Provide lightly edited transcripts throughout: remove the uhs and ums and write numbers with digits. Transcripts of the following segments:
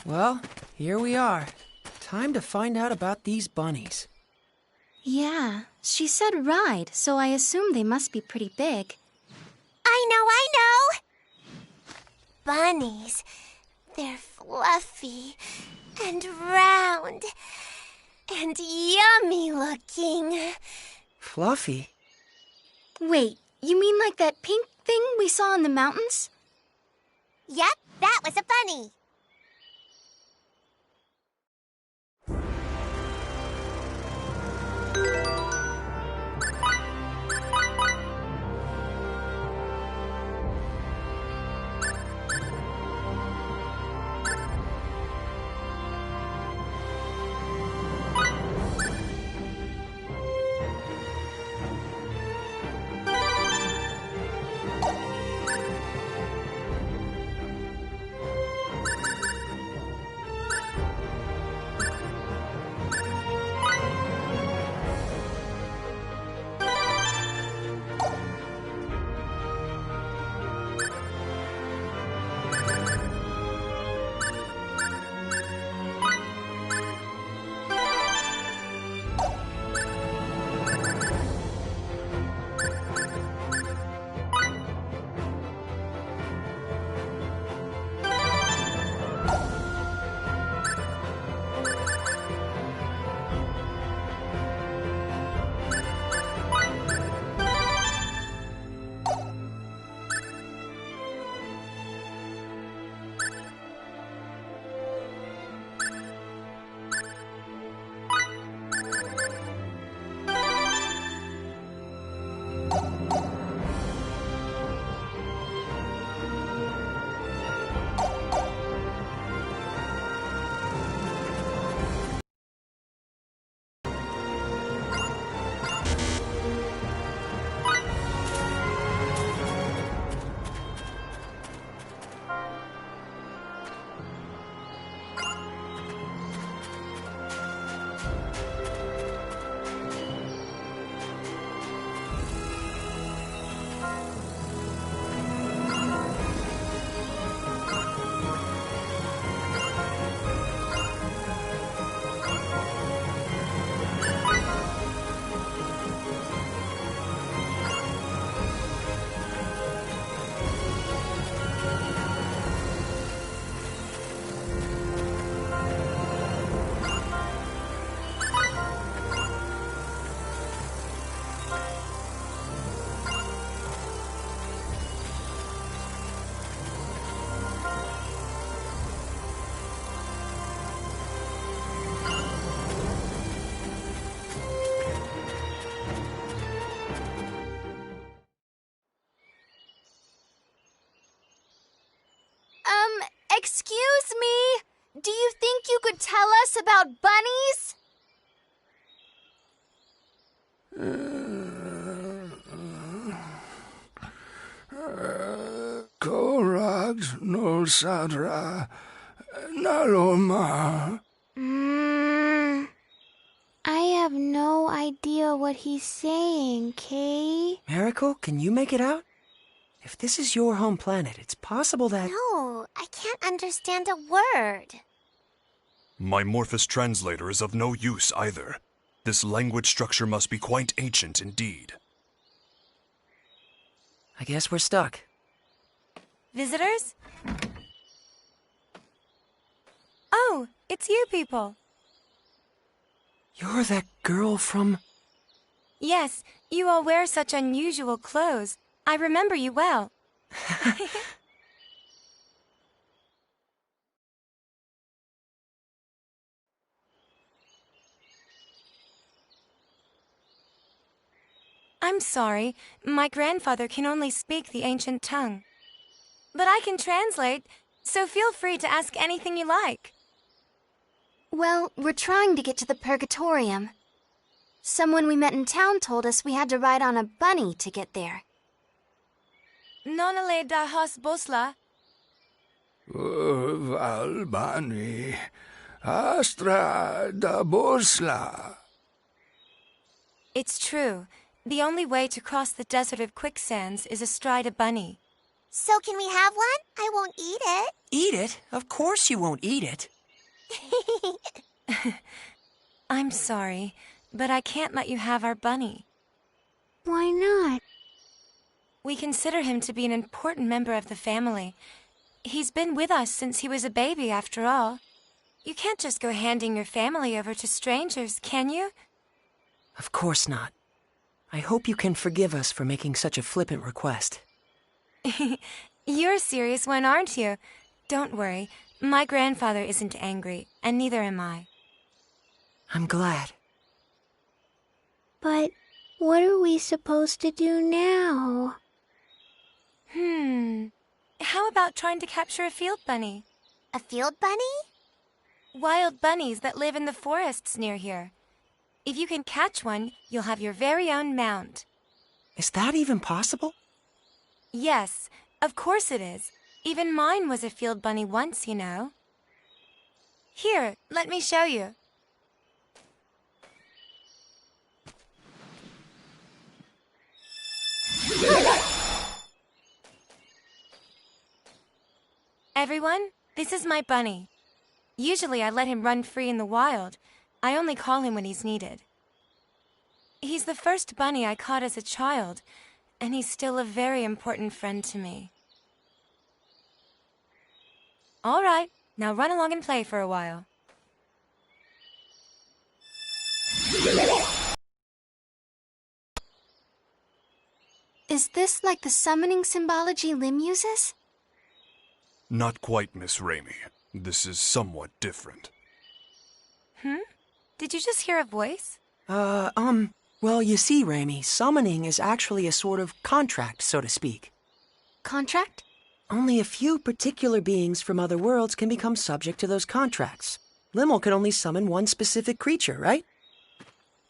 Well, here we are. Time to find out about these bunnies. Yeah, she said ride, so I assume they must be pretty big. I know! Bunnies. They're fluffy and round and yummy looking. Fluffy? Wait, you mean like that pink thing we saw in the mountains? Yep, that was a bunny. Excuse me? Do you think you could tell us about bunnies? Korad no sadra naloma. I have no idea what he's saying, Kay. Miracle, can you make it out? If this is your home planet, it's possible that... No, I can't understand a word. My Morphous translator is of no use either. This language structure must be quite ancient indeed. I guess we're stuck. Visitors? Oh, it's you people. You're that girl from... Yes, you all wear such unusual clothes. I remember you well. I'm sorry, my grandfather can only speak the ancient tongue. But I can translate, so feel free to ask anything you like. Well, we're trying to get to the Purgatorium. Someone we met in town told us we had to ride on a bunny to get there. Nonale da has bosla. Valbani Astra da Bosla. It's true. The only way to cross the desert of quicksands is astride a bunny. So can we have one? I won't eat it. Eat it? Of course you won't eat it. I'm sorry, but I can't let you have our bunny. Why not? We consider him to be an important member of the family. He's been with us since he was a baby, after all. You can't just go handing your family over to strangers, can you? Of course not. I hope you can forgive us for making such a flippant request. You're a serious one, aren't you? Don't worry. My grandfather isn't angry, and neither am I. I'm glad. But what are we supposed to do now? How about trying to capture a field bunny? A field bunny? Wild bunnies that live in the forests near here. If you can catch one, you'll have your very own mount. Is that even possible? Yes, of course it is. Even mine was a field bunny once, you know. Here, let me show you. Everyone, this is my bunny. Usually I let him run free in the wild. I only call him when he's needed. He's the first bunny I caught as a child, and he's still a very important friend to me. All right, now run along and play for a while. Is this like the summoning symbology Lim uses? Not quite, Miss Raimi. This is somewhat different. Did you just hear a voice? Well, you see, Raimi, summoning is actually a sort of contract, so to speak. Contract? Only a few particular beings from other worlds can become subject to those contracts. Limmel can only summon one specific creature, right?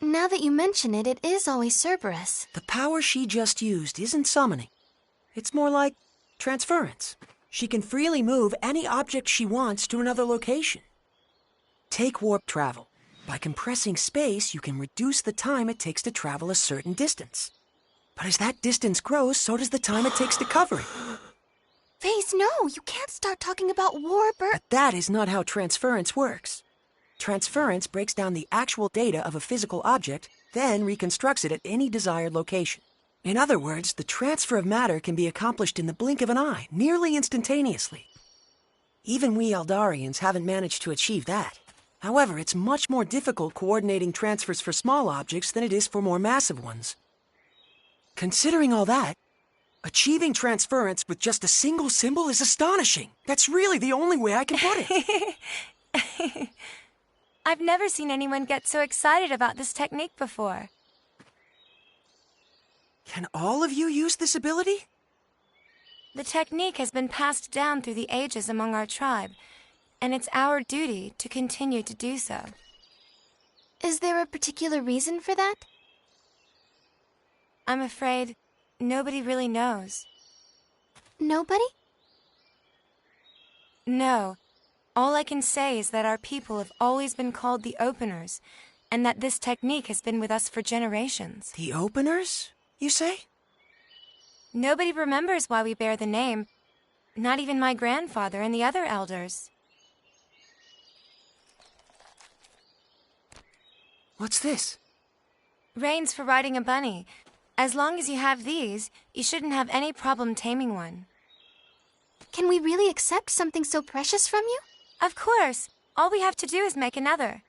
Now that you mention it, it is always Cerberus. The power she just used isn't summoning. It's more like transference. She can freely move any object she wants to another location. Take warp travel. By compressing space, you can reduce the time it takes to travel a certain distance. But as that distance grows, so does the time it takes to cover it. Faze, no! You can't start talking about warp or... But that is not how transference works. Transference breaks down the actual data of a physical object, then reconstructs it at any desired location. In other words, the transfer of matter can be accomplished in the blink of an eye, nearly instantaneously. Even we Eldarians haven't managed to achieve that. However, it's much more difficult coordinating transfers for small objects than it is for more massive ones. Considering all that, achieving transference with just a single symbol is astonishing. That's really the only way I can put it. I've never seen anyone get so excited about this technique before. Can all of you use this ability? The technique has been passed down through the ages among our tribe, and it's our duty to continue to do so. Is there a particular reason for that? I'm afraid nobody really knows. Nobody? No. All I can say is that our people have always been called the Openers, and that this technique has been with us for generations. The Openers, you say? Nobody remembers why we bear the name, not even my grandfather and the other elders. What's this? Reins for riding a bunny. As long as you have these, you shouldn't have any problem taming one. Can we really accept something so precious from you? Of course. All we have to do is make another.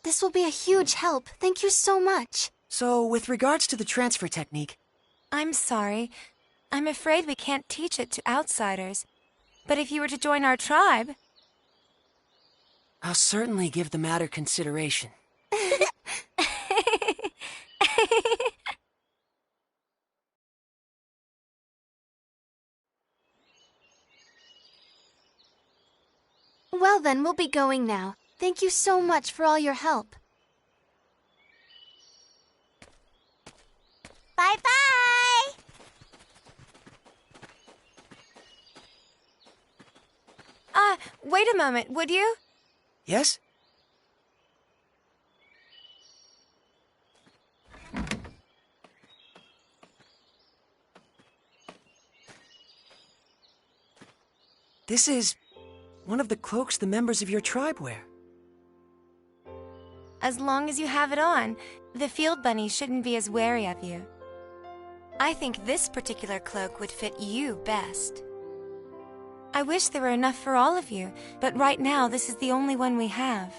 This will be a huge help. Thank you so much. So, with regards to the transfer technique... I'm sorry. I'm afraid we can't teach it to outsiders. But if you were to join our tribe... I'll certainly give the matter consideration. Well then, we'll be going now. Thank you so much for all your help. Bye-bye! Wait a moment, would you? Yes? This is one of the cloaks the members of your tribe wear. As long as you have it on, the field bunny shouldn't be as wary of you. I think this particular cloak would fit you best. I wish there were enough for all of you, but right now this is the only one we have.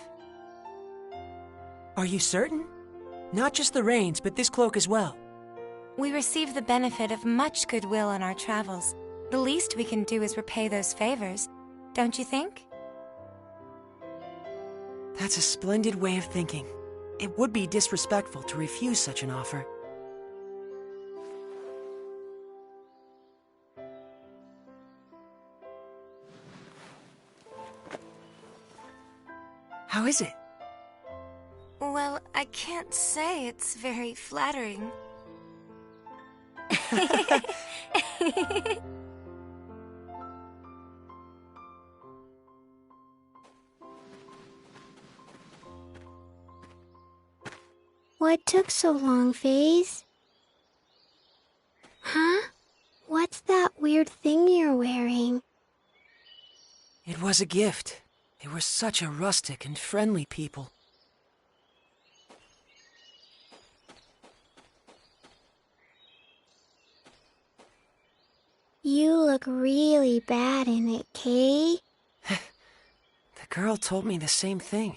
Are you certain? Not just the reins, but this cloak as well. We receive the benefit of much goodwill on our travels. The least we can do is repay those favors, don't you think? That's a splendid way of thinking. It would be disrespectful to refuse such an offer. How is it? Well, I can't say it's very flattering. What took so long, Faze? Huh? What's that weird thing you're wearing? It was a gift. They were such a rustic and friendly people. You look really bad in it, Kay. The girl told me the same thing.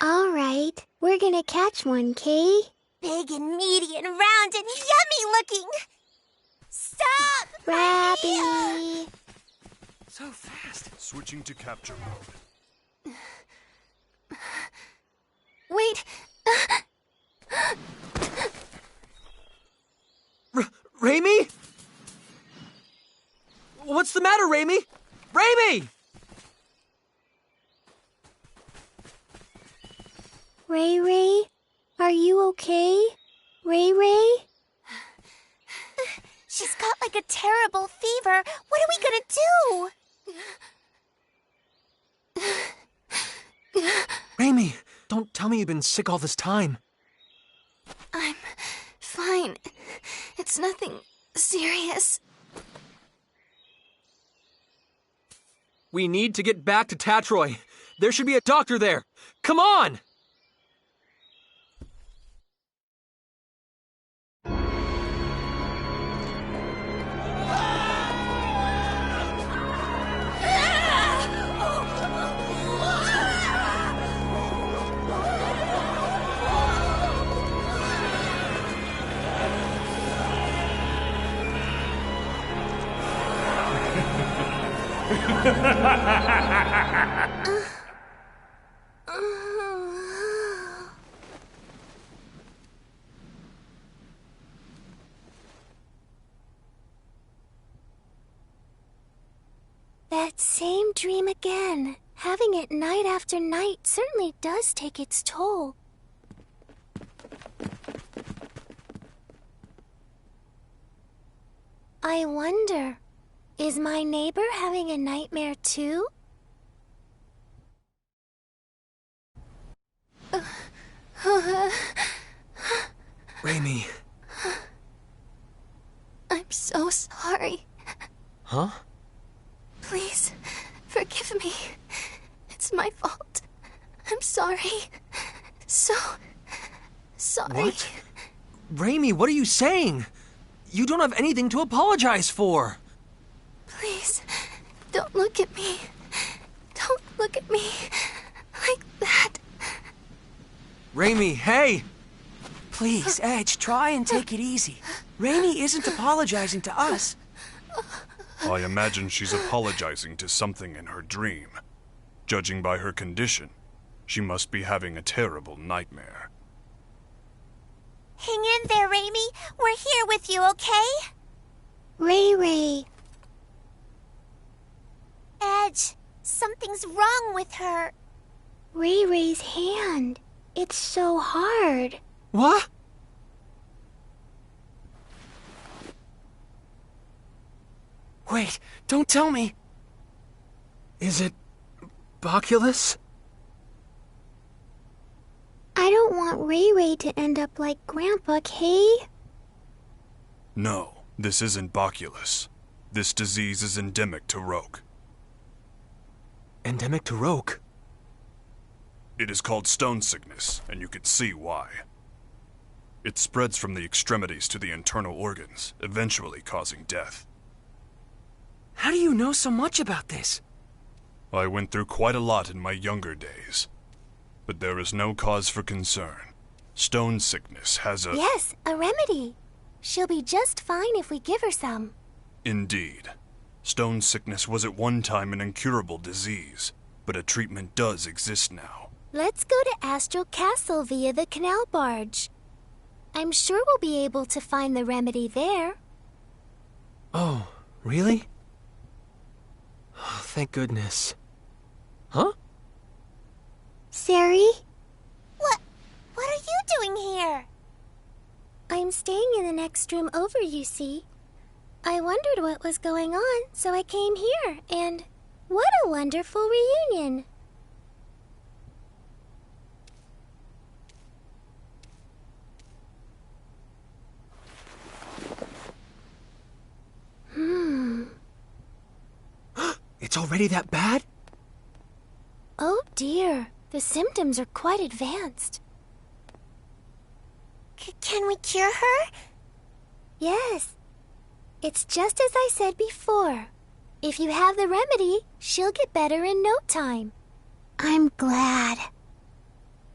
All right, we're gonna catch one, Kay. Big and meaty and round and yummy looking. Stop! Rabby! So fast. Switching to capture mode. Wait! Raimi? What's the matter, Raimi? Raimi! Ray Ray? Are you okay? Ray Ray? She's got like a terrible fever. What are we gonna do? Raimi, don't tell me you've been sick all this time. I'm fine. It's nothing serious. We need to get back to Tatroy. There should be a doctor there. Come on! That same dream again. Having it night after night certainly does take its toll. I wonder, is my neighbor having a nightmare too? Raimi. I'm so sorry. Huh? Please, forgive me. It's my fault. I'm sorry. So sorry. What? Raimi, what are you saying? You don't have anything to apologize for. Please, don't look at me. Don't look at me like that. Raimi, hey! Please, Edge, try and take it easy. Raimi isn't apologizing to us. I imagine she's apologizing to something in her dream. Judging by her condition, she must be having a terrible nightmare. Hang in there, Raimi. We're here with you, okay? Ray. Edge, something's wrong with her. Ray's hand. It's so hard. What? Wait, don't tell me. Is it Boculus? I don't want Ray to end up like Grandpa, Kay. No, this isn't Boculus. This disease is endemic to Roke. Endemic to Roke? It is called stone sickness, and you can see why. It spreads from the extremities to the internal organs, eventually causing death. How do you know so much about this? I went through quite a lot in my younger days. But there is no cause for concern. Stone sickness has a... Yes, a remedy. She'll be just fine if we give her some. Indeed. Stone sickness was at one time an incurable disease, but a treatment does exist now. Let's go to Astral Castle via the canal barge. I'm sure we'll be able to find the remedy there. Oh, really? Oh, thank goodness. Huh? Sari? What are you doing here? I'm staying in the next room over, you see. I wondered what was going on, so I came here, and what a wonderful reunion. It's already that bad? Oh dear, the symptoms are quite advanced. Can we cure her? Yes. It's just as I said before. If you have the remedy, she'll get better in no time. I'm glad.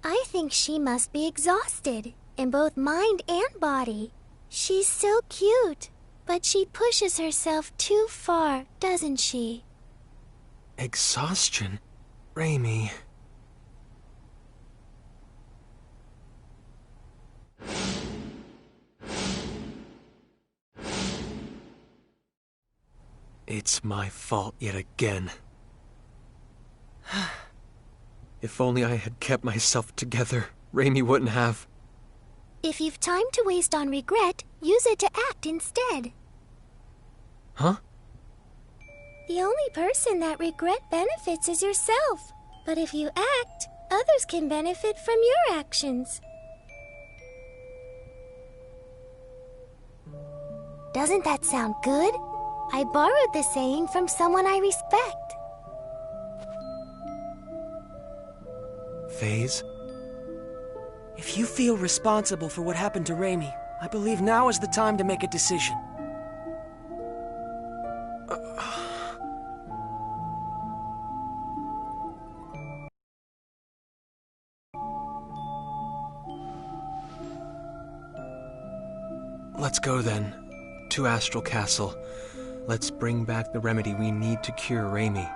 I think she must be exhausted, in both mind and body. She's so cute, but she pushes herself too far, doesn't she? Exhaustion? Raimi. It's my fault yet again. If only I had kept myself together, Raimi wouldn't have. If you've time to waste on regret, use it to act instead. Huh? The only person that regret benefits is yourself. But if you act, others can benefit from your actions. Doesn't that sound good? I borrowed the saying from someone I respect. phase? If you feel responsible for what happened to Raimi, I believe now is the time to make a decision. Let's go then, to Astral Castle. Let's bring back the remedy we need to cure Raimi.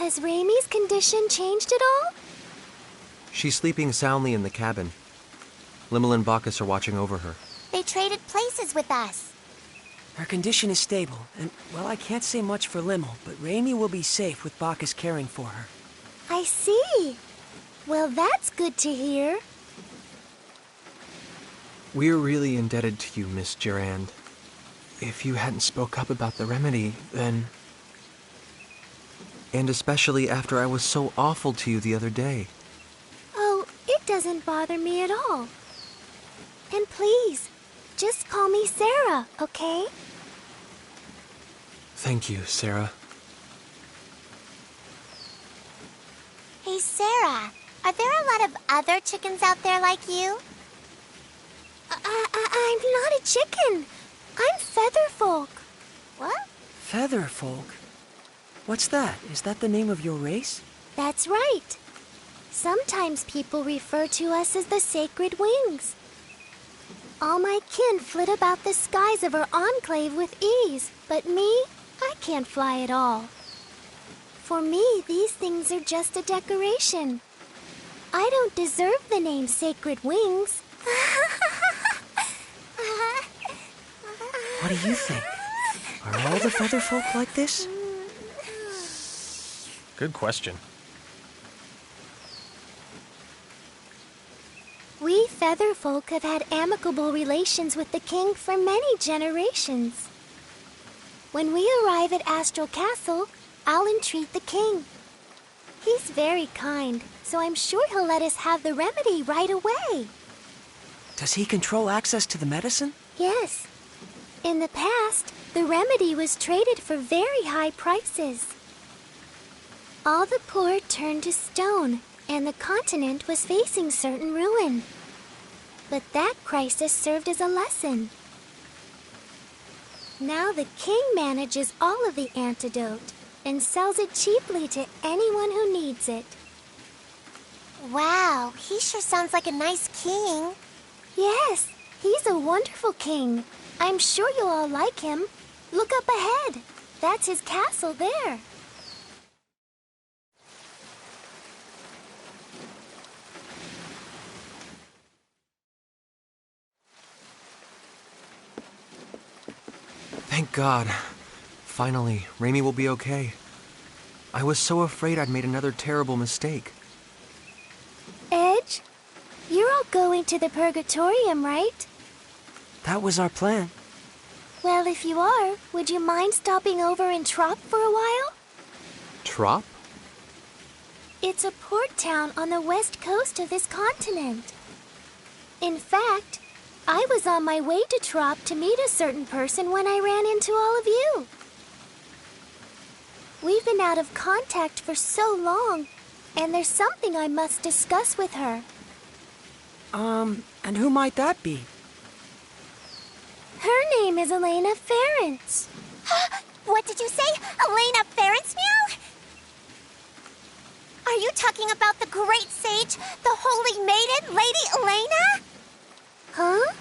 Has Raimi's condition changed at all? She's sleeping soundly in the cabin. Limmel and Bacchus are watching over her. They traded places with us. Her condition is stable, and, well, I can't say much for Limmel, but Raimi will be safe with Bacchus caring for her. I see. Well, that's good to hear. We're really indebted to you, Miss Durand. If you hadn't spoke up about the remedy, then... And especially after I was so awful to you the other day. Oh, it doesn't bother me at all. And please, just call me Sarah, okay? Thank you, Sarah. Hey, Sarah, are there a lot of other chickens out there like you? I'm not a chicken. I'm Featherfolk. What? Featherfolk? What's that? Is that the name of your race? That's right. Sometimes people refer to us as the Sacred Wings. All my kin flit about the skies of our enclave with ease, but me, I can't fly at all. For me, these things are just a decoration. I don't deserve the name Sacred Wings. What do you think? Are all the Featherfolk like this? Good question. We feather folk have had amicable relations with the king for many generations. When we arrive at Astral Castle, I'll entreat the king. He's very kind, so I'm sure he'll let us have the remedy right away. Does he control access to the medicine? Yes. In the past, the remedy was traded for very high prices. All the poor turned to stone, and the continent was facing certain ruin. But that crisis served as a lesson. Now the king manages all of the antidote and sells it cheaply to anyone who needs it. Wow, he sure sounds like a nice king. Yes, he's a wonderful king. I'm sure you'll all like him. Look up ahead. That's his castle there. Thank God. Finally, Raimi will be okay. I was so afraid I'd made another terrible mistake. Edge, you're all going to the Purgatorium, right? That was our plan. Well, if you are, would you mind stopping over in Trop for a while? Trop? It's a port town on the west coast of this continent. In fact, I was on my way to Trop to meet a certain person when I ran into all of you. We've been out of contact for so long, and there's something I must discuss with her. And who might that be? Her name is Elena Ference. What did you say? Elena Ference, meow? Are you talking about the great sage, the holy maiden, Lady Elena? Huh?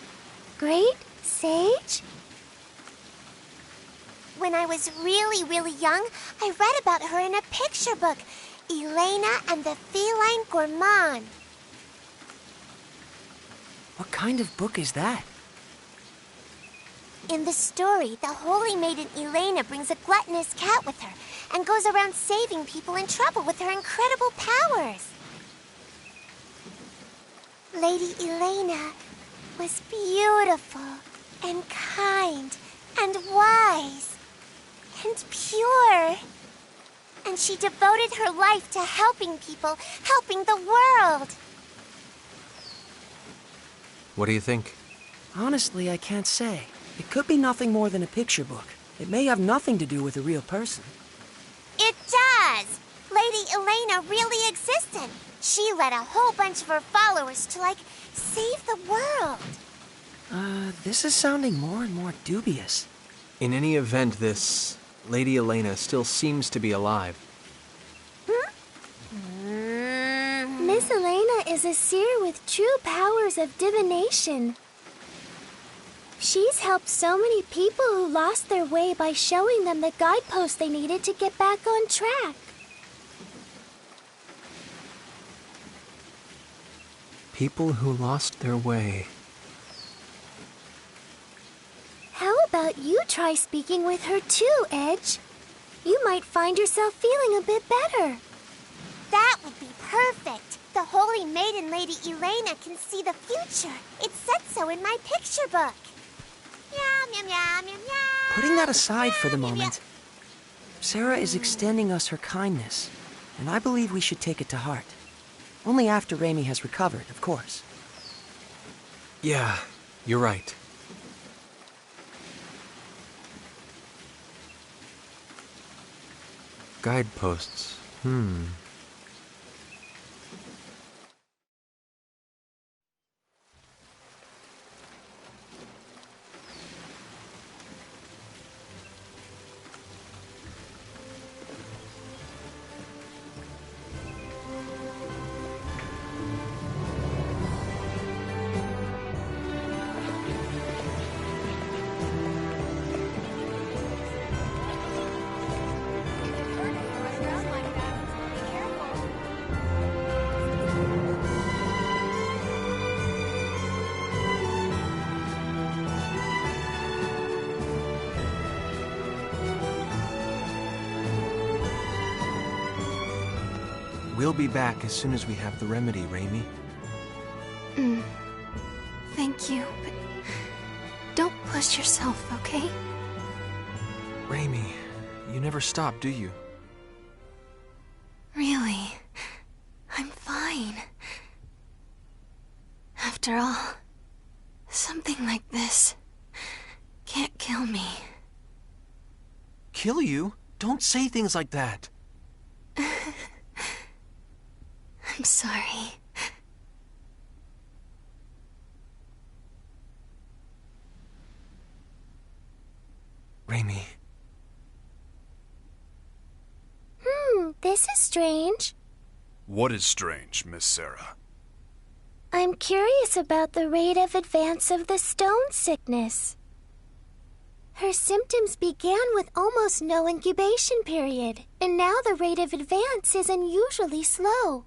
Great sage? When I was really, really young, I read about her in a picture book, Elena and the Feline Gourmand. What kind of book is that? In the story, the holy maiden Elena brings a gluttonous cat with her and goes around saving people in trouble with her incredible powers. Lady Elena was beautiful and kind and wise and pure. And she devoted her life to helping people, helping the world. What do you think? Honestly, I can't say. It could be nothing more than a picture book. It may have nothing to do with a real person. It does! Lady Elena really existed. She led a whole bunch of her followers to, save the world. This is sounding more and more dubious. In any event, this Lady Elena still seems to be alive. Miss Elena is a seer with true powers of divination. She's helped so many people who lost their way by showing them the guideposts they needed to get back on track. People who lost their way. How about you try speaking with her too, Edge? You might find yourself feeling a bit better. That would be perfect. The holy maiden Lady Elena can see the future. It said so in my picture book. Meow, meow, meow, meow, meow. Putting that aside for the Meow, meow, moment, Sarah is extending us her kindness, and I believe we should take it to heart. Only after Raimi has recovered, of course. Yeah, you're right. Guideposts. We'll be back as soon as we have the remedy, Raimi. Thank you, but don't push yourself, okay? Raimi, you never stop, do you? Really, I'm fine. After all, something like this can't kill me. Kill you? Don't say things like that. I'm sorry. Raimi. This is strange. What is strange, Miss Sarah? I'm curious about the rate of advance of the stone sickness. Her symptoms began with almost no incubation period, and now the rate of advance is unusually slow.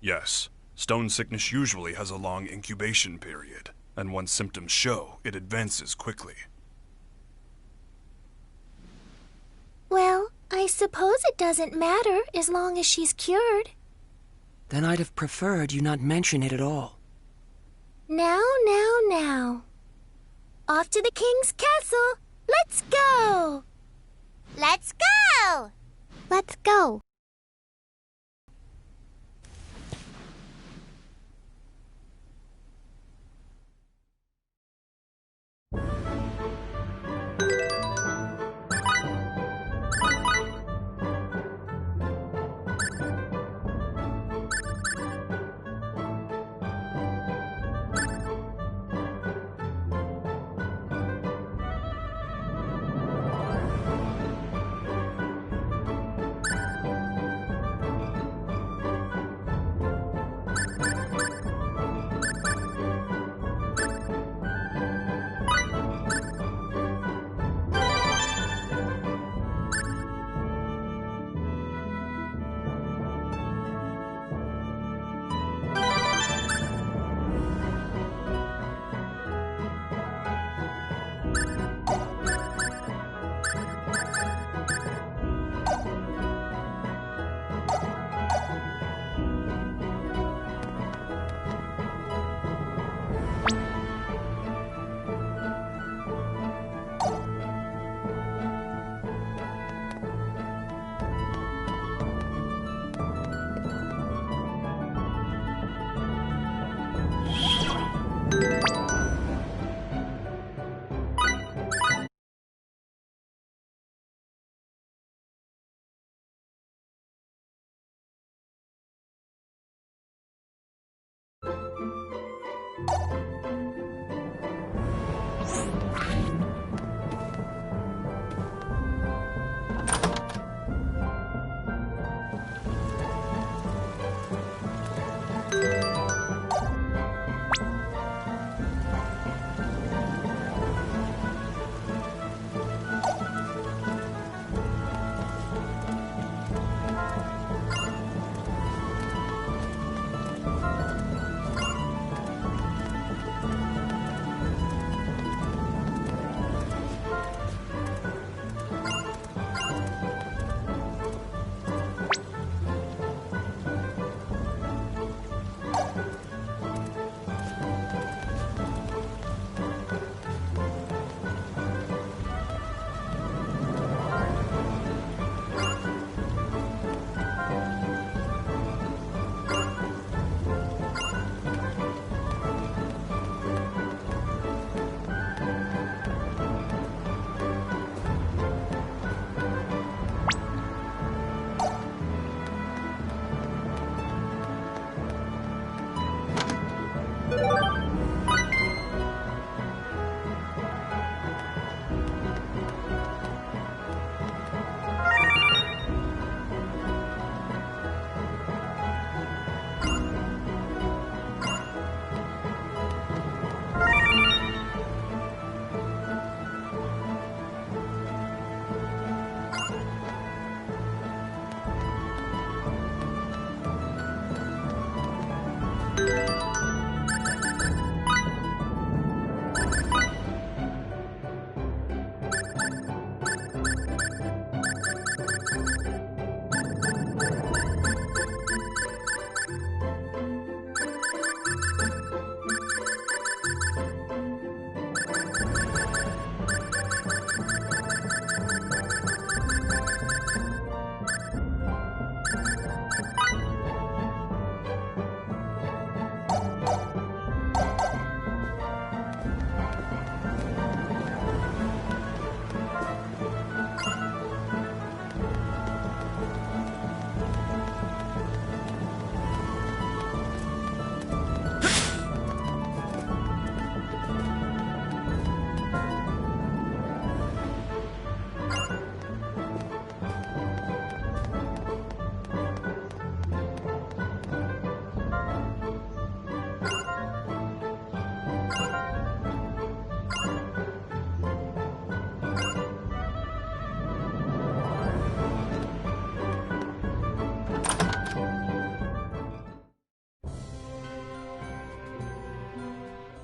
Yes, stone sickness usually has a long incubation period, and once symptoms show, it advances quickly. Well, I suppose it doesn't matter as long as she's cured. Then I'd have preferred you not mention it at all. Now. Off to the king's castle. Let's go! Let's go! Let's go.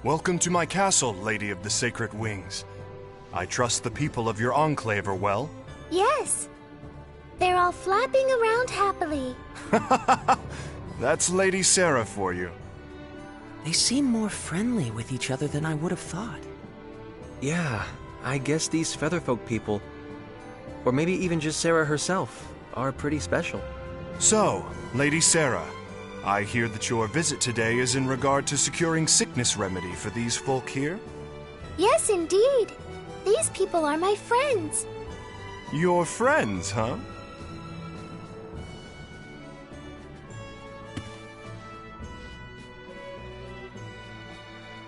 Welcome to my castle, Lady of the Sacred Wings. I trust the people of your enclave are well? Yes. They're all flapping around happily. That's Lady Sarah for you. They seem more friendly with each other than I would have thought. Yeah, I guess these Featherfolk people, or maybe even just Sarah herself, are pretty special. So, Lady Sarah, I hear that your visit today is in regard to securing sickness remedy for these folk here? Yes, indeed. These people are my friends. Your friends, huh?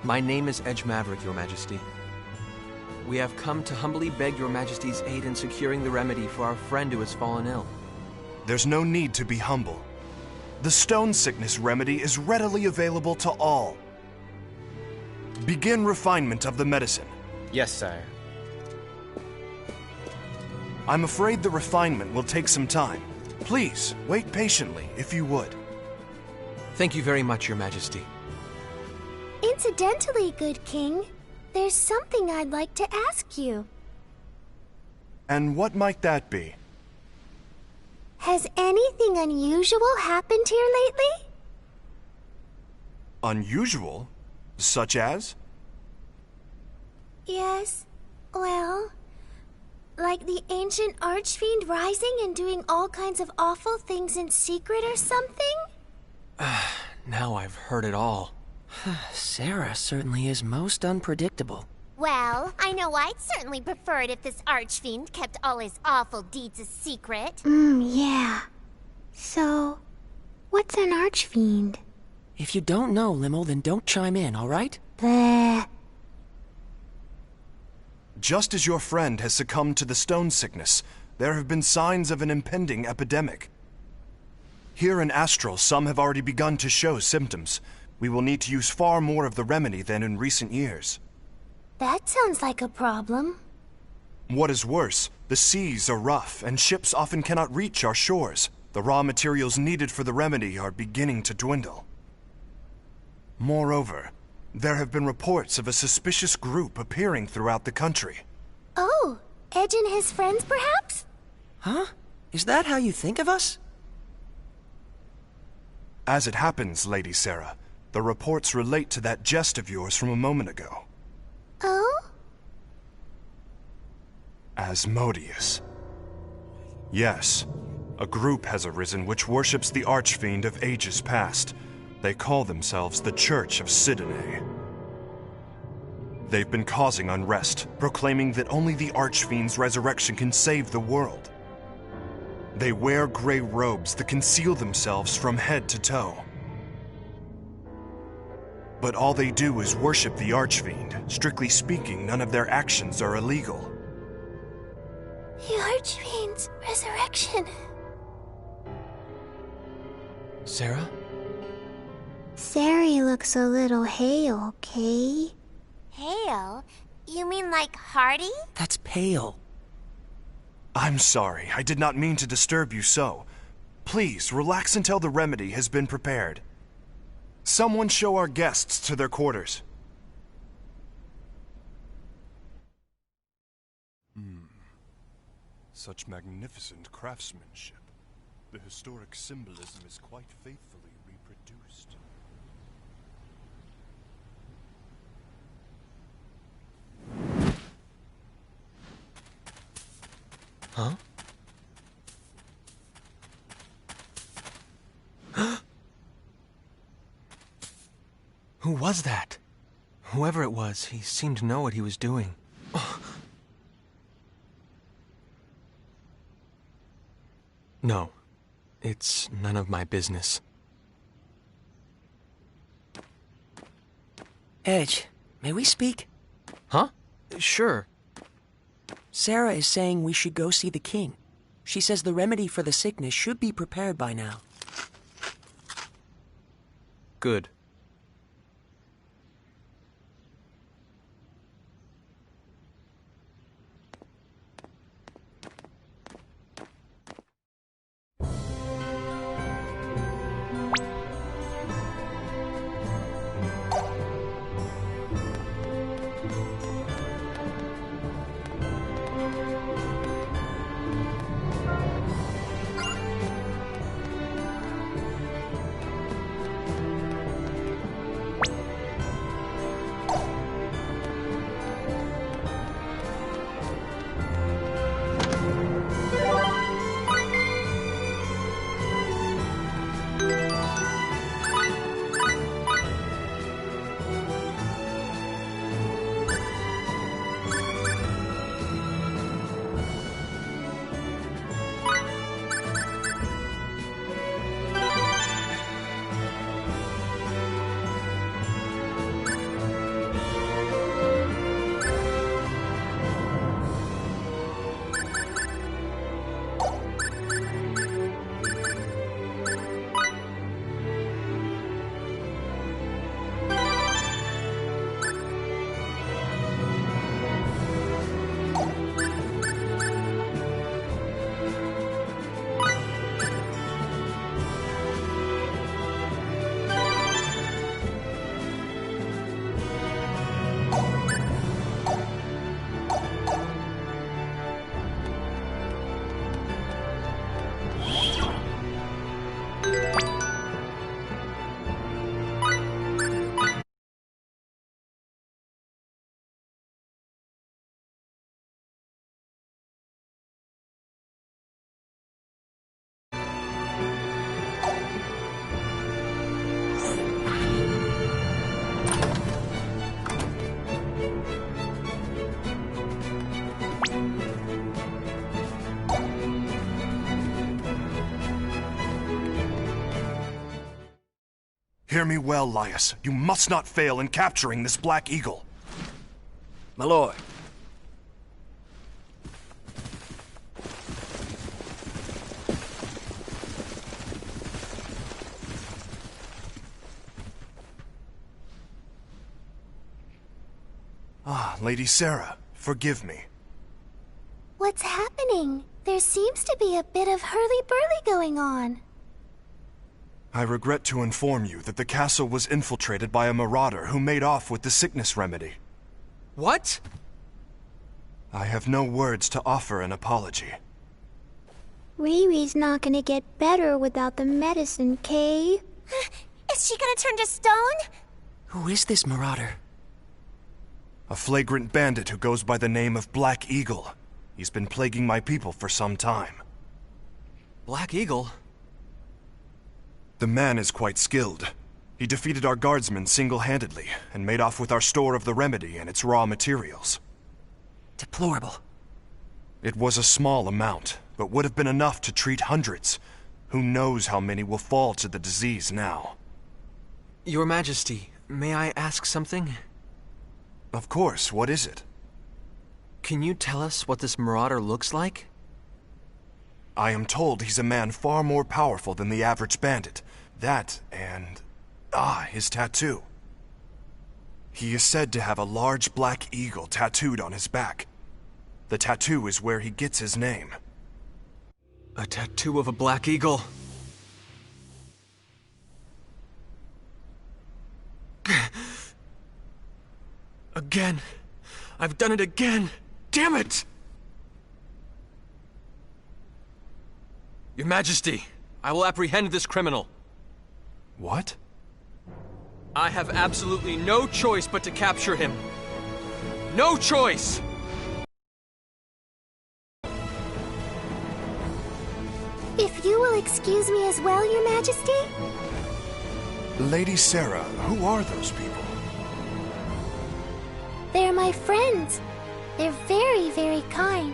My name is Edge Maverick, Your Majesty. We have come to humbly beg Your Majesty's aid in securing the remedy for our friend who has fallen ill. There's no need to be humble. The stone sickness remedy is readily available to all. Begin refinement of the medicine. Yes, sire. I'm afraid the refinement will take some time. Please, wait patiently, if you would. Thank you very much, Your Majesty. Incidentally, good king, there's something I'd like to ask you. And what might that be? Has anything unusual happened here lately? Unusual? Such as? Yes, well, like the ancient archfiend rising and doing all kinds of awful things in secret or something? Now I've heard it all. Sarah certainly is most unpredictable. Well, I know I'd certainly prefer it if this archfiend kept all his awful deeds a secret. Yeah. So, what's an archfiend? If you don't know, Limo, then don't chime in, all right? Bleh. Just as your friend has succumbed to the stone sickness, there have been signs of an impending epidemic. Here in Astral, some have already begun to show symptoms. We will need to use far more of the remedy than in recent years. That sounds like a problem. What is worse, the seas are rough and ships often cannot reach our shores. The raw materials needed for the remedy are beginning to dwindle. Moreover, there have been reports of a suspicious group appearing throughout the country. Oh, Edge and his friends, perhaps? Huh? Is that how you think of us? As it happens, Lady Sarah, the reports relate to that jest of yours from a moment ago. Oh? Asmodeus. Yes, a group has arisen which worships the Archfiend of ages past. They call themselves the Church of Sidene. They've been causing unrest, proclaiming that only the Archfiend's resurrection can save the world. They wear gray robes that conceal themselves from head to toe. But all they do is worship the Archfiend. Strictly speaking, none of their actions are illegal. The Archfiend's resurrection. Sarah? Sari looks a little hale, okay? Hale? You mean like Hardy? That's pale. I'm sorry, I did not mean to disturb you so. Please, relax until the remedy has been prepared. Someone show our guests to their quarters. Such magnificent craftsmanship. The historic symbolism is quite faithfully reproduced. Huh? Who was that? Whoever it was, he seemed to know what he was doing. No, it's none of my business. Edge, may we speak? Huh? Sure. Sarah is saying we should go see the king. She says the remedy for the sickness should be prepared by now. Good. Hear me well, Laius. You must not fail in capturing this Black Eagle. My lord. Ah, Lady Sarah, forgive me. What's happening? There seems to be a bit of hurly-burly going on. I regret to inform you that the castle was infiltrated by a marauder who made off with the sickness remedy. What? I have no words to offer an apology. Riri's not gonna get better without the medicine, Kay. Is she gonna turn to stone? Who is this marauder? A flagrant bandit who goes by the name of Black Eagle. He's been plaguing my people for some time. Black Eagle? The man is quite skilled. He defeated our guardsmen single-handedly and made off with our store of the remedy and its raw materials. Deplorable. It was a small amount, but would have been enough to treat hundreds. Who knows how many will fall to the disease now? Your Majesty, may I ask something? Of course, what is it? Can you tell us what this marauder looks like? I am told he's a man far more powerful than the average bandit. That and... his tattoo. He is said to have a large black eagle tattooed on his back. The tattoo is where he gets his name. A tattoo of a black eagle. Again. I've done it again. Damn it! Your Majesty, I will apprehend this criminal. What? I have absolutely no choice but to capture him. No choice! If you will excuse me as well, Your Majesty? Lady Sarah, who are those people? They're my friends. They're very, very kind.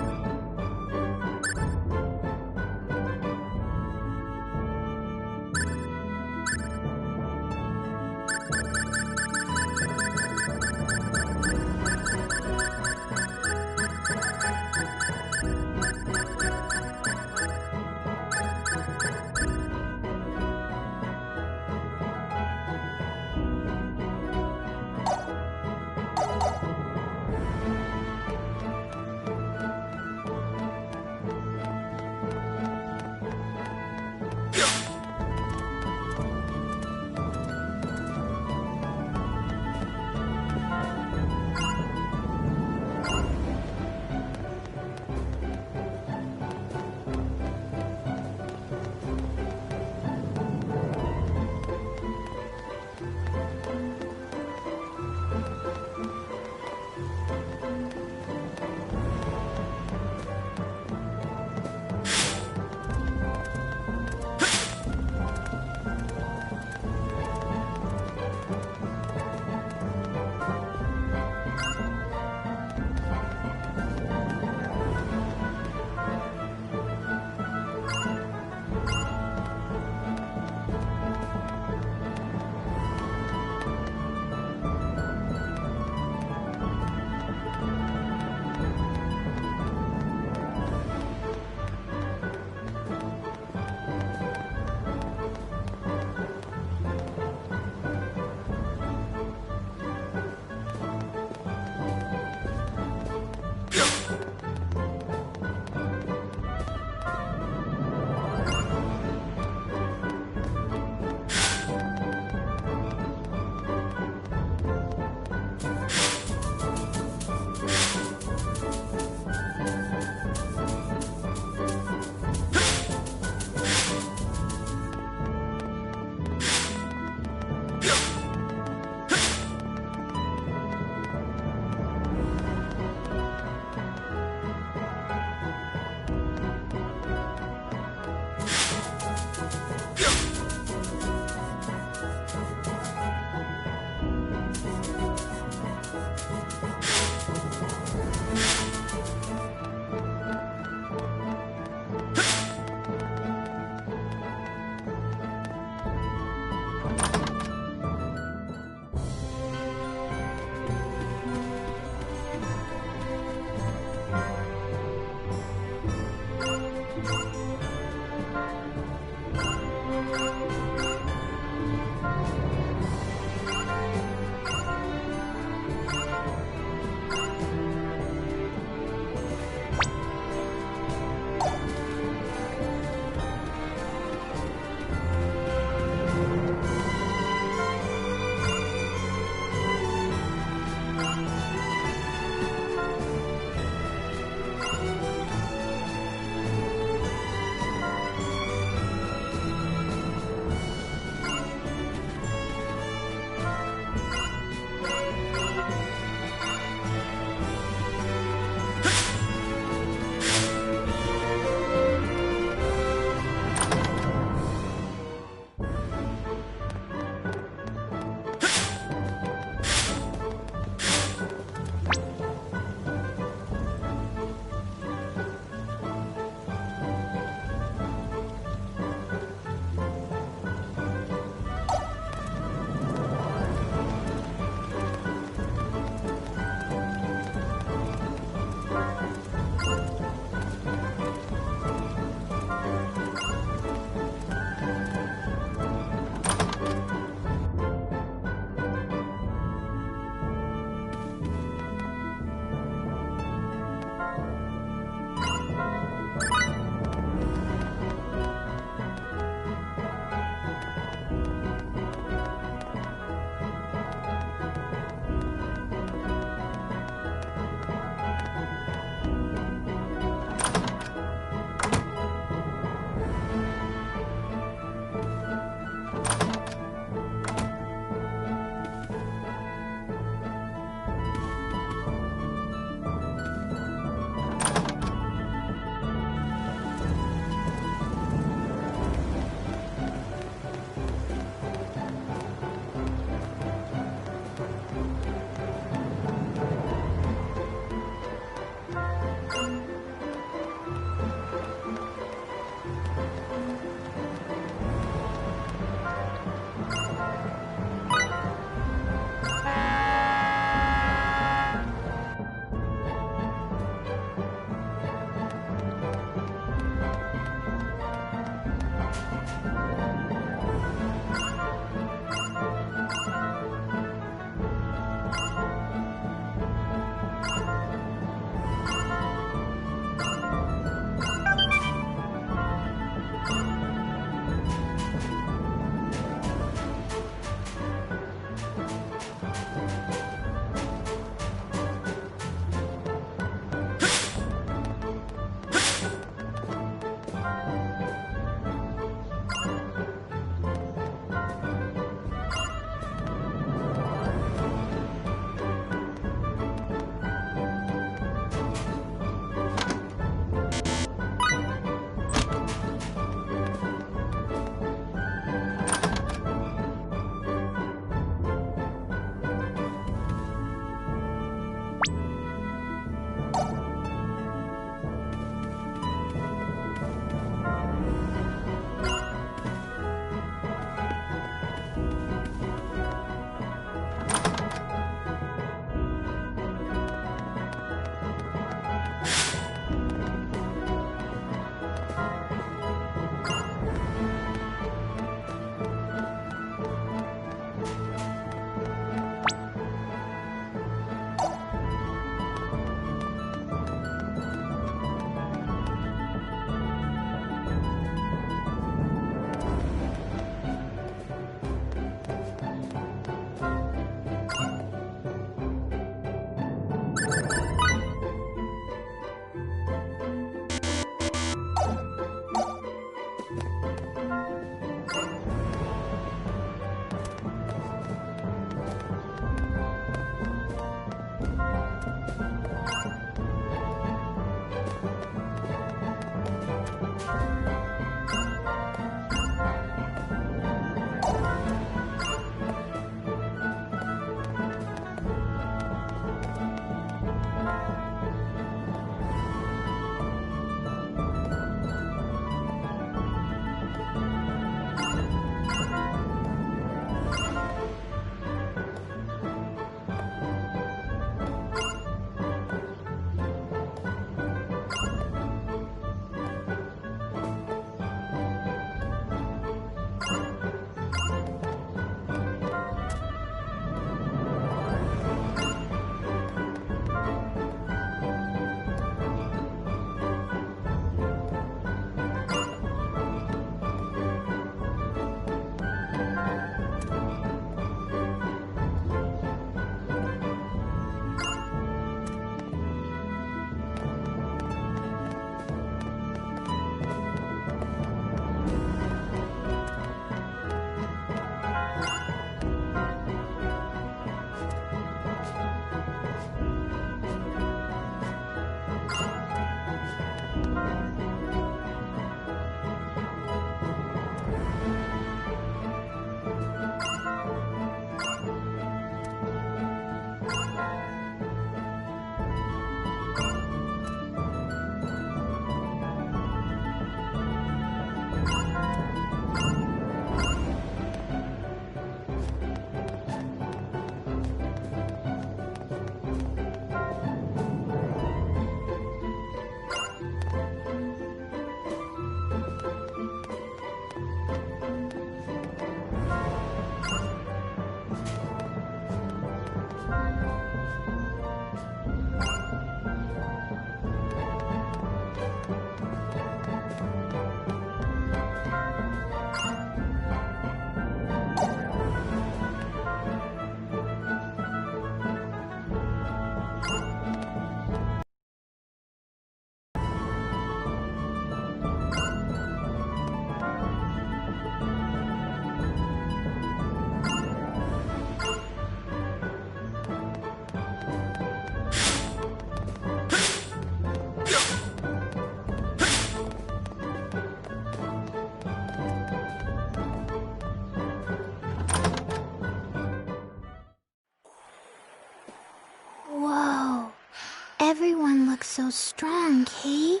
look so strong, Kate.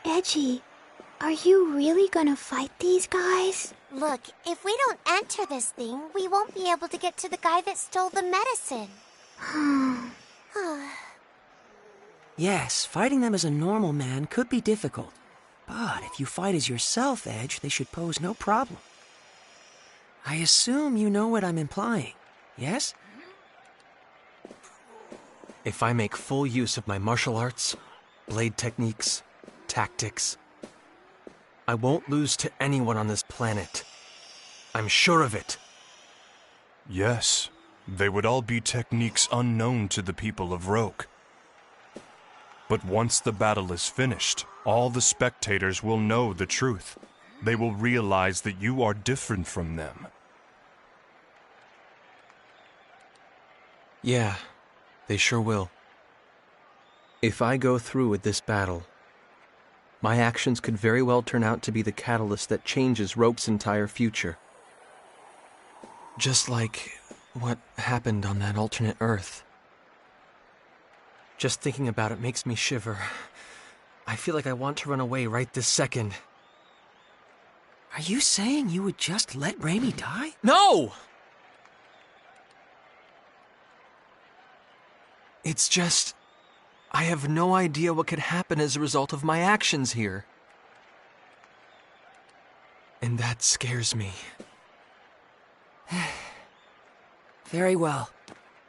Edgy, are you really gonna fight these guys? Look, if we don't enter this thing, we won't be able to get to the guy that stole the medicine. Yes, fighting them as a normal man could be difficult. But if you fight as yourself, Edge, they should pose no problem. I assume you know what I'm implying, yes? If I make full use of my martial arts, blade techniques, tactics, I won't lose to anyone on this planet. I'm sure of it. Yes, they would all be techniques unknown to the people of Roke. But once the battle is finished, all the spectators will know the truth. They will realize that you are different from them. Yeah, they sure will. If I go through with this battle, my actions could very well turn out to be the catalyst that changes Roke's entire future. Just like what happened on that alternate Earth. Just thinking about it makes me shiver. I feel like I want to run away right this second. Are you saying you would just let Raimi die? No! It's just, I have no idea what could happen as a result of my actions here. And that scares me. Very well.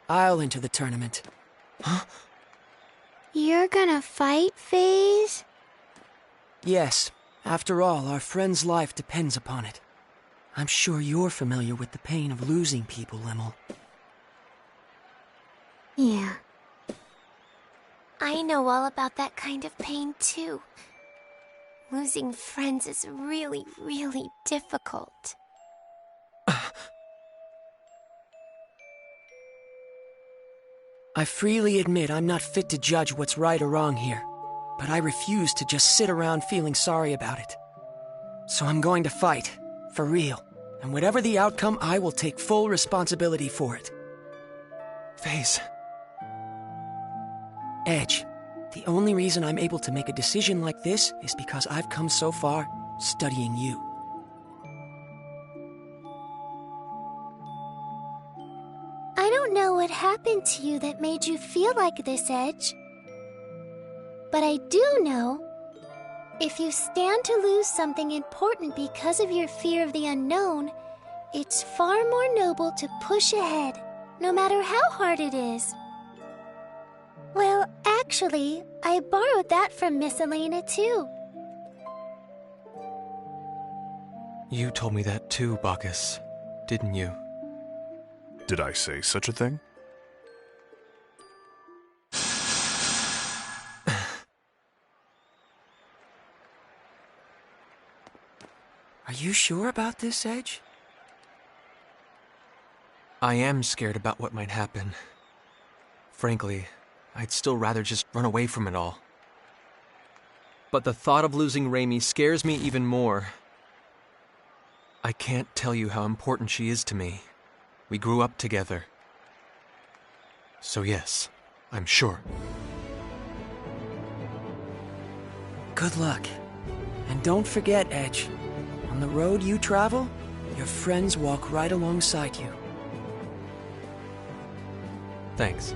I'll enter the tournament. Huh? You're gonna fight, FaZe? Yes. After all, our friend's life depends upon it. I'm sure you're familiar with the pain of losing people, Limmel. Yeah. I know all about that kind of pain, too. Losing friends is really, really difficult. I freely admit I'm not fit to judge what's right or wrong here, but I refuse to just sit around feeling sorry about it. So I'm going to fight, for real, and whatever the outcome, I will take full responsibility for it. FaZe. Edge, the only reason I'm able to make a decision like this is because I've come so far studying you. I don't know what happened to you that made you feel like this, Edge. But I do know, if you stand to lose something important because of your fear of the unknown, it's far more noble to push ahead, no matter how hard it is. Well, actually, I borrowed that from Miss Elena, too. You told me that too, Bacchus, didn't you? Did I say such a thing? Are you sure about this, Edge? I am scared about what might happen. Frankly, I'd still rather just run away from it all. But the thought of losing Raimi scares me even more. I can't tell you how important she is to me. We grew up together. So yes, I'm sure. Good luck. And don't forget, Edge, on the road you travel, your friends walk right alongside you. Thanks.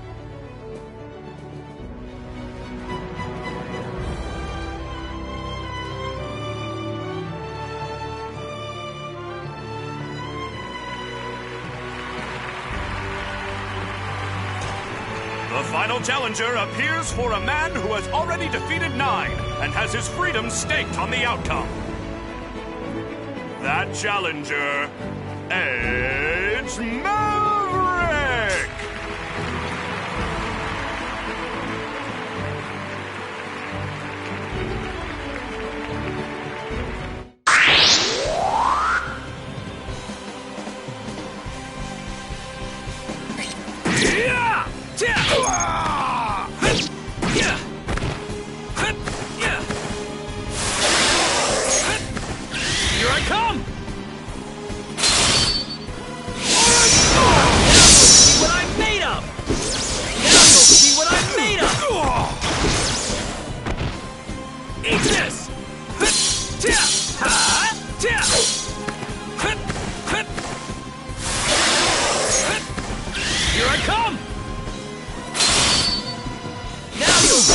The final challenger appears for a man who has already defeated 9 and has his freedom staked on the outcome. That challenger, Edge Maverick! Here I come!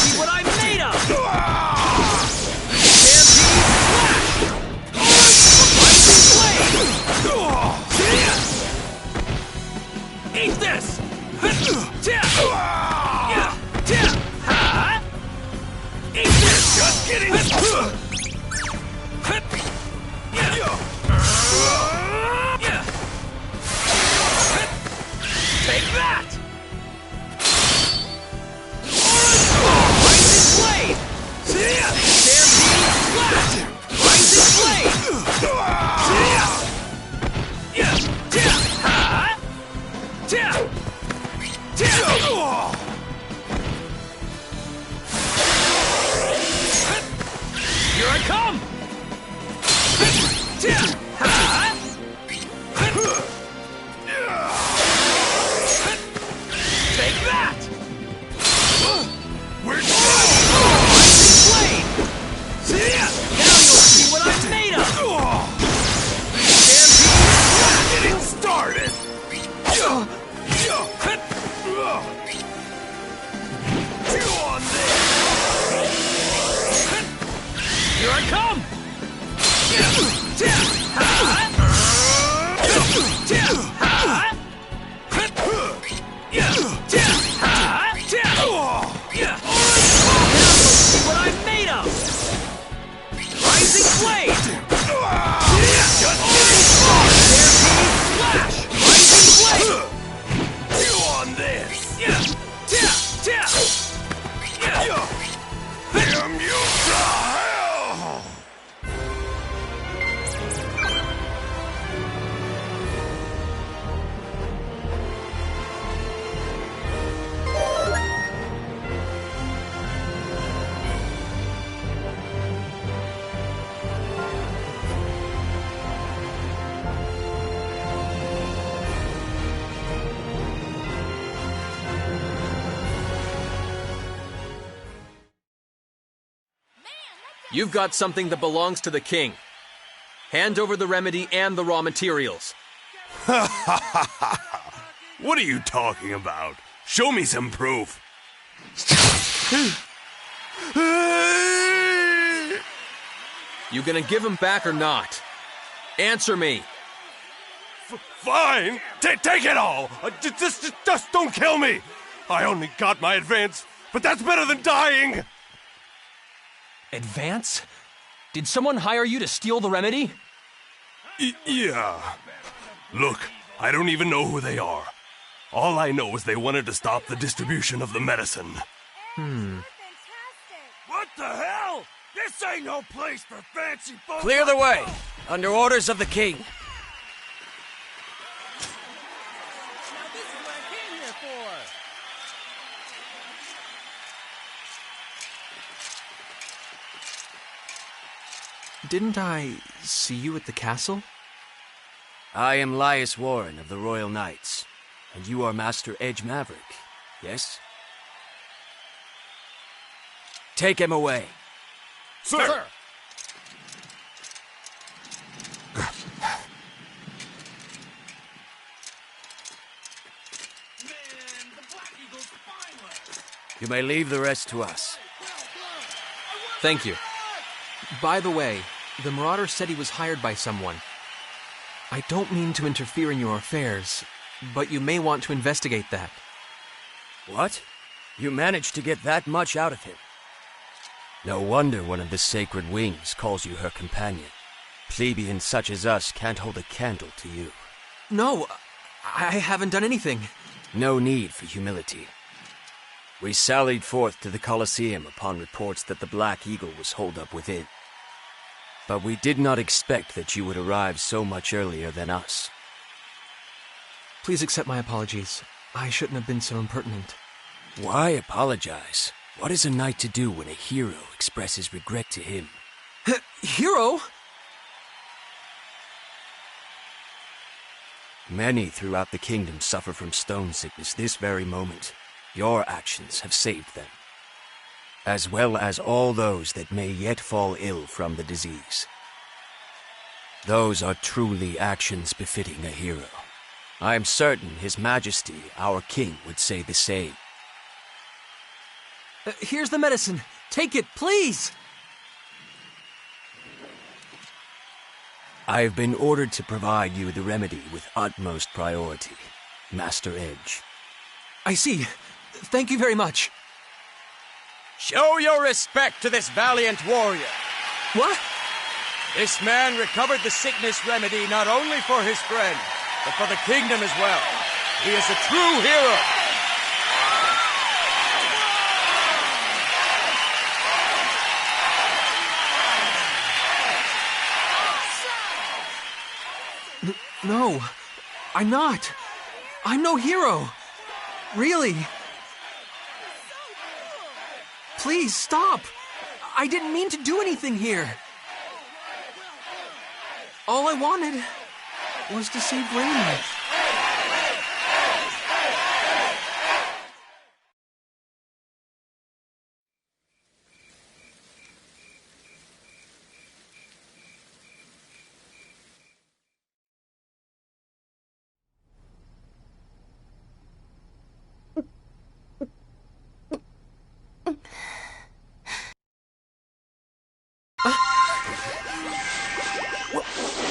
see what I'm made of! Eat this! Eat this! Just kidding! Take that! Rising blade! Stampede flash! Rising blade! Here I come! Take that! We're Rising blade! Now you'll see what I'm made of! Stampede! Getting started! Chew on this! Here I come! What I'm made of! Rising blade! Flash! Rising blade! Chew on this! Damn you to hell! You've got something that belongs to the king. Hand over the remedy and the raw materials. What are you talking about? Show me some proof. You gonna give him back or not? Answer me. Fine. Take it all. Just don't kill me. I only got my advance, but that's better than dying. Advance? Did someone hire you to steal the remedy? Yeah. Look, I don't even know who they are. All I know is they wanted to stop the distribution of the medicine. What the hell? This ain't no place for fancy folks. Clear the way, under orders of the king. Now this is what I came here for. Didn't I see you at the castle? I am Lias Warren of the Royal Knights, and you are Master Edge Maverick, yes? Take him away. Sir! You may leave the rest to us. Thank you. By the way, the Marauder said he was hired by someone. I don't mean to interfere in your affairs, but you may want to investigate that. What? You managed to get that much out of him? No wonder one of the Sacred Wings calls you her companion. Plebeians such as us can't hold a candle to you. No, I haven't done anything. No need for humility. We sallied forth to the Colosseum upon reports that the Black Eagle was holed up within. But we did not expect that you would arrive so much earlier than us. Please accept my apologies. I shouldn't have been so impertinent. Why apologize? What is a knight to do when a hero expresses regret to him? Hero? Many throughout the kingdom suffer from stone sickness this very moment. Your actions have saved them, as well as all those that may yet fall ill from the disease. Those are truly actions befitting a hero. I am certain His Majesty, our king, would say the same. Here's the medicine. Take it, please! I have been ordered to provide you the remedy with utmost priority, Master Edge. I see. Thank you very much. Show your respect to this valiant warrior. What? This man recovered the sickness remedy not only for his friend, but for the kingdom as well. He is a true hero. No, I'm not. I'm no hero. Really. Please, stop. I didn't mean to do anything here. All I wanted was to save Raymond.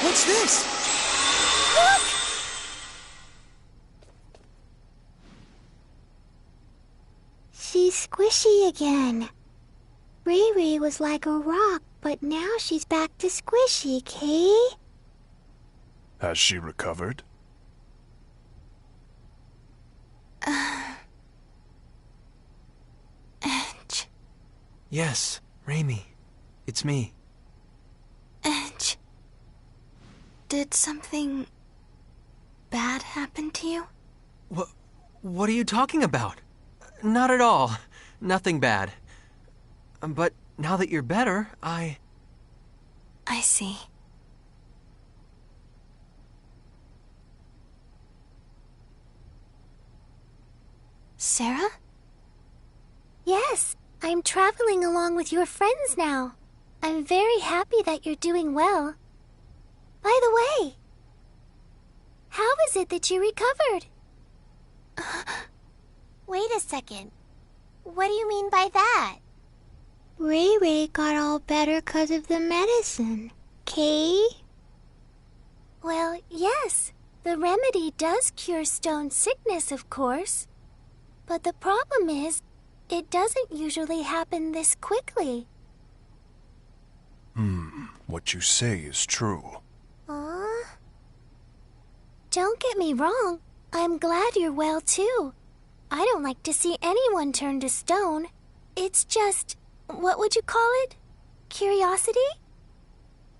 What's this? Look! She's squishy again. Ray Ray was like a rock, but now she's back to squishy, Kay? Has she recovered? Edge. Yes, Raimi. It's me. Edge. Did something bad happen to you? What are you talking about? Not at all. Nothing bad. But now that you're better, I see. Sarah? Yes, I'm traveling along with your friends now. I'm very happy that you're doing well. By the way, how is it that you recovered? Wait a second. What do you mean by that? Ray Ray got all better 'cause of the medicine. Kay? Well, yes. The remedy does cure stone sickness, of course. But the problem is, it doesn't usually happen this quickly. What you say is true. Don't get me wrong. I'm glad you're well, too. I don't like to see anyone turn to stone. It's just, what would you call it? Curiosity?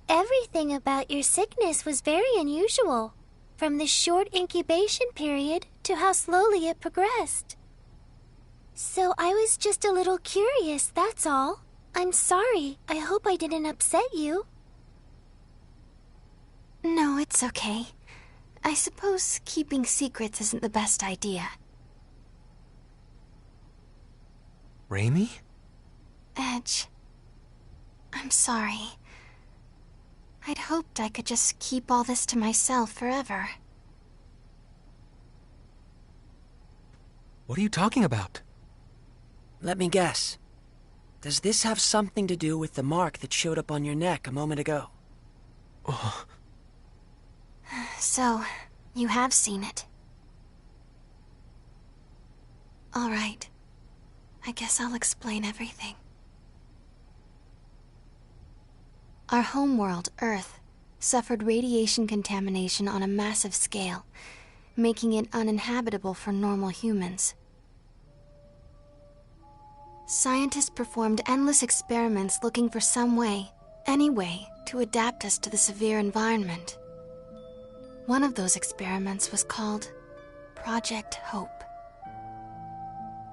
Everything about your sickness was very unusual, from the short incubation period to how slowly it progressed. So I was just a little curious, that's all. I'm sorry. I hope I didn't upset you. No, it's okay. I suppose keeping secrets isn't the best idea. Raimi? Edge, I'm sorry. I'd hoped I could just keep all this to myself forever. What are you talking about? Let me guess. Does this have something to do with the mark that showed up on your neck a moment ago? So, you have seen it. All right. I guess I'll explain everything. Our homeworld, Earth, suffered radiation contamination on a massive scale, making it uninhabitable for normal humans. Scientists performed endless experiments looking for some way, any way, to adapt us to the severe environment. One of those experiments was called Project Hope.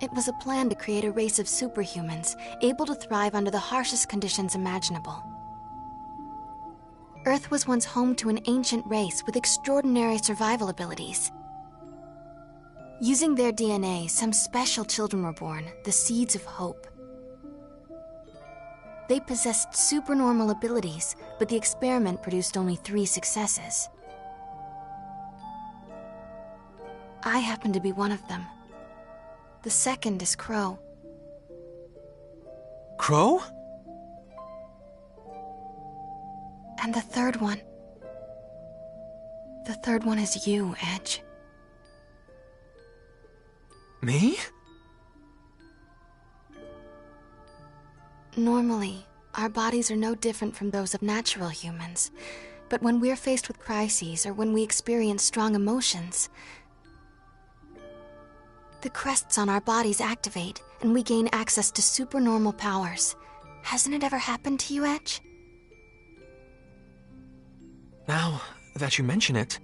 It was a plan to create a race of superhumans able to thrive under the harshest conditions imaginable. Earth was once home to an ancient race with extraordinary survival abilities. Using their DNA, some special children were born, the seeds of hope. They possessed supernormal abilities, but the experiment produced only 3 successes. I happen to be one of them. The second is Crow. Crow? And the third one. The third one is you, Edge. Me? Normally, our bodies are no different from those of natural humans. But when we're faced with crises or when we experience strong emotions, the crests on our bodies activate and we gain access to supernormal powers. Hasn't it ever happened to you, Edge? Now that you mention it.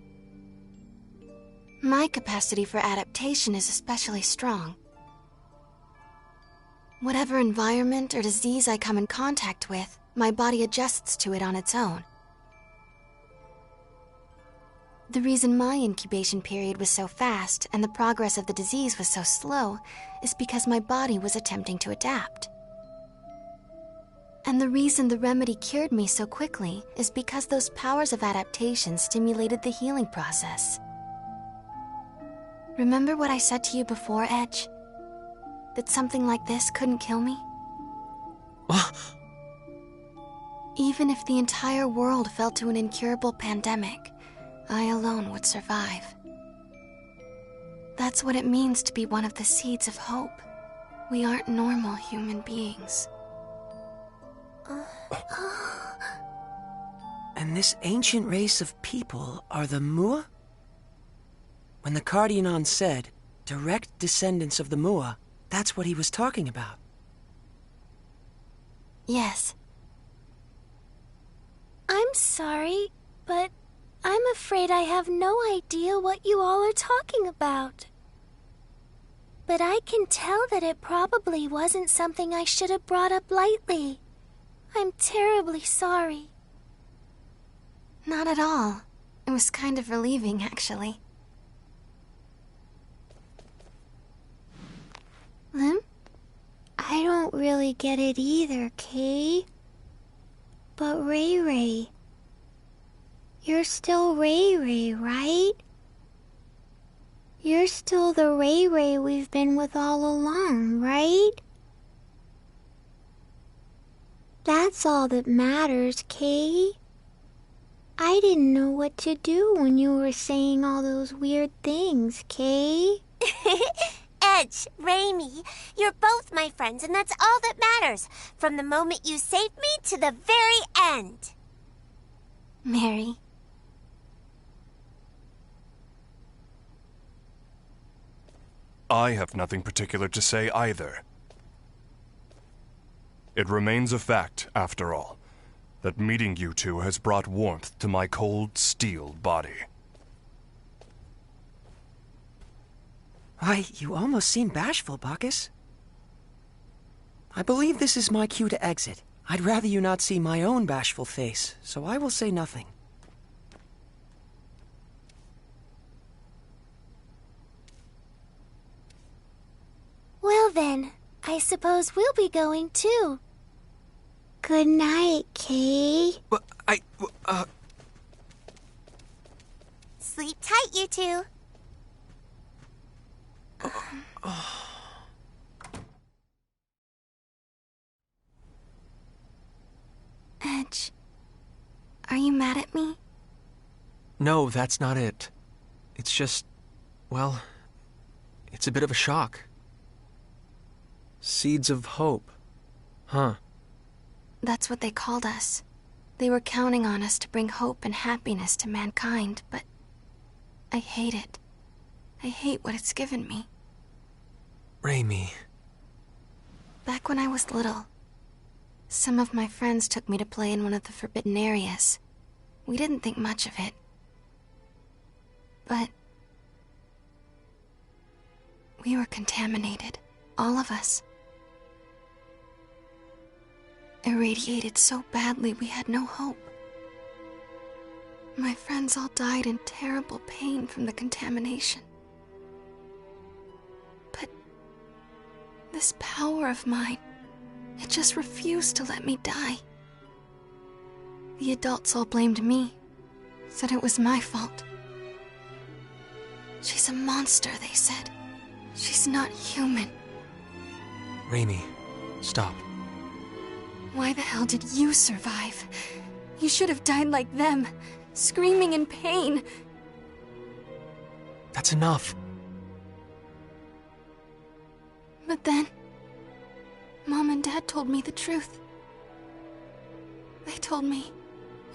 My capacity for adaptation is especially strong. Whatever environment or disease I come in contact with, my body adjusts to it on its own. The reason my incubation period was so fast and the progress of the disease was so slow is because my body was attempting to adapt. And the reason the remedy cured me so quickly is because those powers of adaptation stimulated the healing process. Remember what I said to you before, Edge? That something like this couldn't kill me? Even if the entire world fell to an incurable pandemic, I alone would survive. That's what it means to be one of the seeds of hope. We aren't normal human beings. And this ancient race of people are the Mua? When the Cardionon said, direct descendants of the Mua, that's what he was talking about. Yes. I'm sorry, but I'm afraid I have no idea what you all are talking about. But I can tell that it probably wasn't something I should have brought up lightly. I'm terribly sorry. Not at all. It was kind of relieving, actually. Lim? I don't really get it either, Kay. But Ray Ray... You're still Ray Ray, right? You're still the Ray Ray we've been with all along, right? That's all that matters, Kay. I didn't know what to do when you were saying all those weird things, Kay. Edge, Raimi, you're both my friends, and that's all that matters. From the moment you saved me to the very end. Mary. I have nothing particular to say either. It remains a fact, after all, that meeting you two has brought warmth to my cold, steeled body. Why, you almost seem bashful, Bacchus. I believe this is my cue to exit. I'd rather you not see my own bashful face, so I will say nothing. Well then, I suppose we'll be going too. Good night, Kay. Sleep tight, you two. Edge, are you mad at me? No, that's not it. It's just, well, it's a bit of a shock. Seeds of hope. Huh. That's what they called us. They were counting on us to bring hope and happiness to mankind, but I hate it. I hate what it's given me. Raimi. Back when I was little, some of my friends took me to play in one of the forbidden areas. We didn't think much of it. But we were contaminated, all of us. Irradiated so badly we had no hope. My friends all died in terrible pain from the contamination. But this power of mine, it just refused to let me die. The adults all blamed me, said it was my fault. She's a monster, they said. She's not human. Raimi, stop. Why the hell did you survive? You should have died like them, screaming in pain. That's enough. But then, Mom and Dad told me the truth. They told me,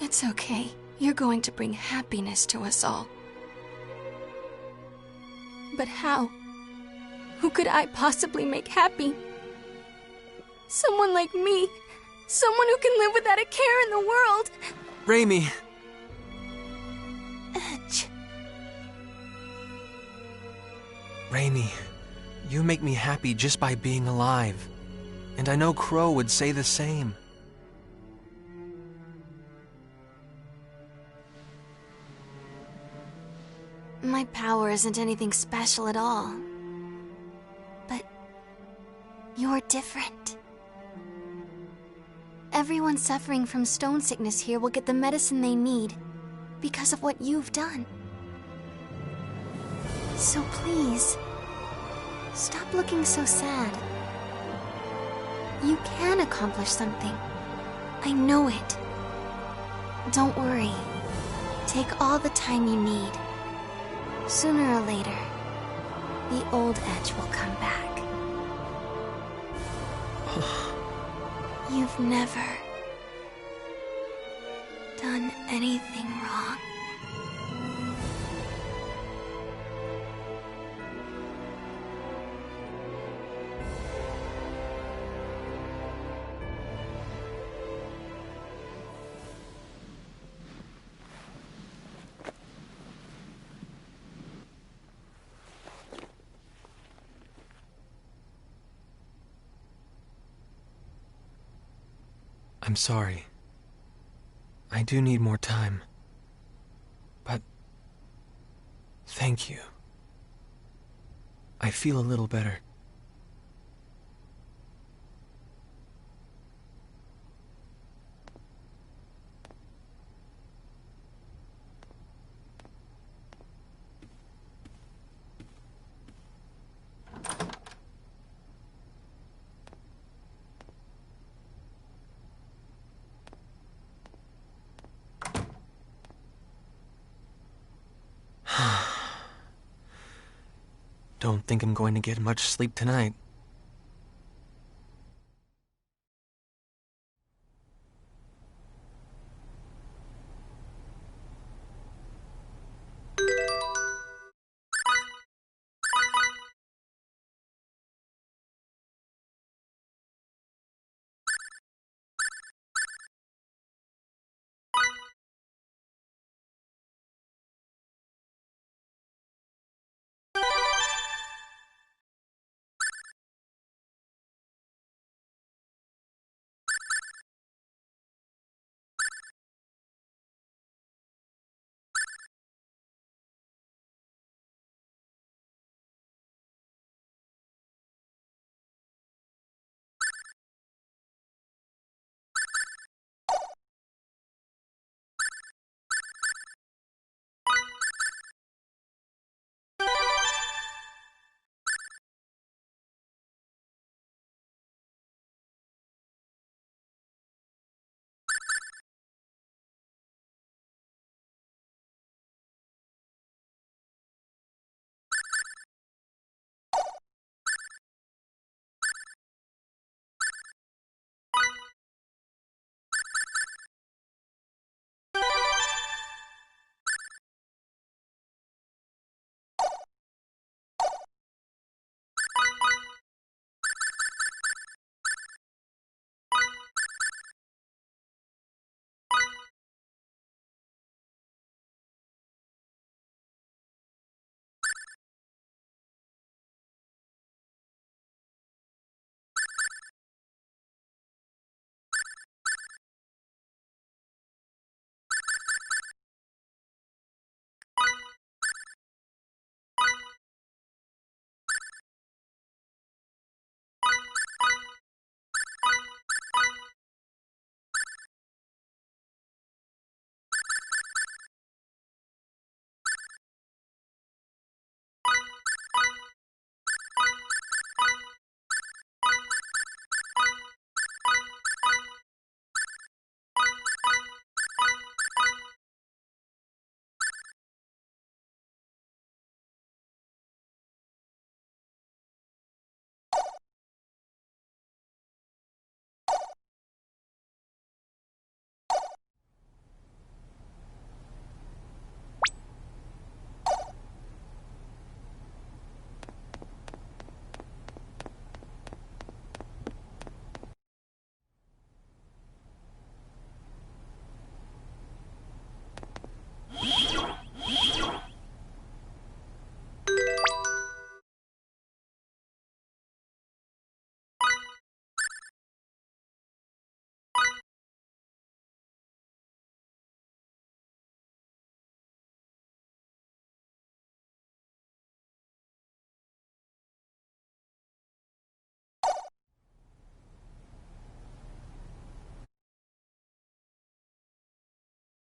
it's okay, you're going to bring happiness to us all. But how? Who could I possibly make happy? Someone like me. Someone who can live without a care in the world. Raimi! Edge. Raimi, you make me happy just by being alive. And I know Crow would say the same. My power isn't anything special at all. But you're different. Everyone suffering from stone sickness here will get the medicine they need because of what you've done. So please, stop looking so sad. You can accomplish something. I know it. Don't worry. Take all the time you need. Sooner or later, the old Edge will come back. You've never done anything wrong. I'm sorry. I do need more time. But thank you. I feel a little better. Don't think I'm going to get much sleep tonight.